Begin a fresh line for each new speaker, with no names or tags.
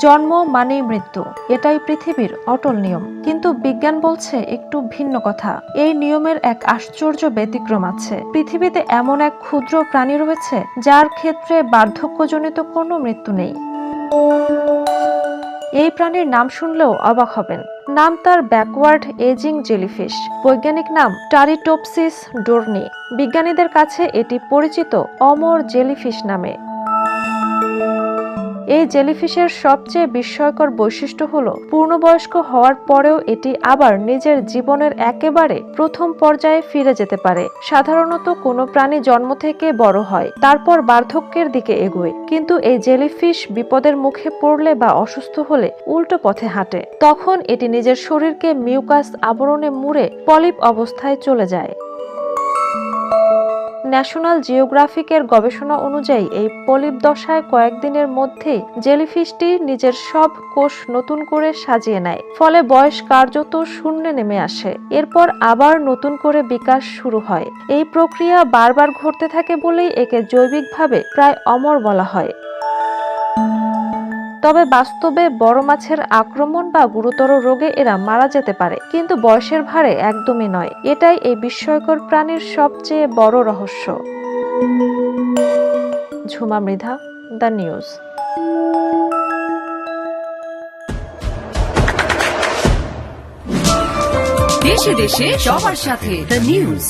জন্ম মানেই মৃত্যু, এটাই পৃথিবীর অটল নিয়ম। কিন্তু বিজ্ঞান বলছে একটু ভিন্ন কথা। এই নিয়মের এক আশ্চর্য ব্যতিক্রম আছে। পৃথিবীতে এমন এক ক্ষুদ্র প্রাণী রয়েছে যার ক্ষেত্রে বার্ধক্যজনিত কোনো মৃত্যু নেই। এই প্রাণীর নাম শুনলেও অবাক হবেন। নাম তার ব্যাকওয়ার্ড এজিং জেলিফিশ। বৈজ্ঞানিক নাম টারিটোপসিস ডোরনি। বিজ্ঞানীদের কাছে এটি পরিচিত অমর জেলিফিশ নামে। এই জেলিফিশের সবচেয়ে বিস্ময়কর বৈশিষ্ট্য হলো পূর্ণবয়স্ক হওয়ার পরেও এটি আবার নিজের জীবনের একেবারে প্রথম পর্যায়ে ফিরে যেতে পারে। সাধারণত কোনো প্রাণী জন্ম থেকে বড় হয়, তারপর বার্ধক্যের দিকে এগোয়, কিন্তু এই জেলিফিশ বিপদের মুখে পড়লে বা অসুস্থ হলে উল্টো পথে হাঁটে। তখন এটি নিজের শরীরকে মিউকাস আবরণে মুড়ে পলিপ অবস্থায় চলে যায়। ন্যাশনাল জিওগ্রাফিকের গবেষণা অনুযায়ী এই পলিপ দশায় কয়েকদিনের মধ্যেই জেলিফিশটি নিজের সব কোষ নতুন করে সাজিয়ে নেয়, ফলে বয়স কার্যত শূন্যে নেমে আসে। এরপর আবার নতুন করে বিকাশ শুরু হয়। এই প্রক্রিয়া বারবার ঘটতে থাকে বলেই একে জৈবিকভাবে প্রায় অমর বলা হয়। তবে বাস্তবে বড় মাছের আক্রমণ বা গুরুতর রোগে এরা মারা যেতে পারে, কিন্তু বয়সের ভারে একদমই নয়। এটাই এই বিস্ময়কর প্রাণীর সবচেয়ে বড় রহস্য। Jhuma Mridha, the news.
দেশে দেশে সবার সাথে দ্য নিউজ।